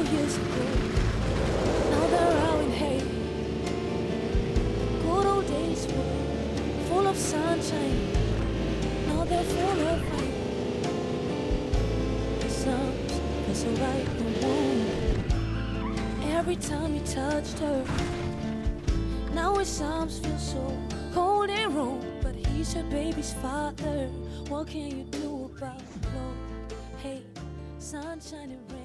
years ago. Now they're out in hate. Good old days were full of sunshine. Now they're full of rain. The songs feel so right and warm every time you touched her. Now his arms feel so cold and wrong, but he's her baby's father. What can you do about love, hate, sunshine and rain?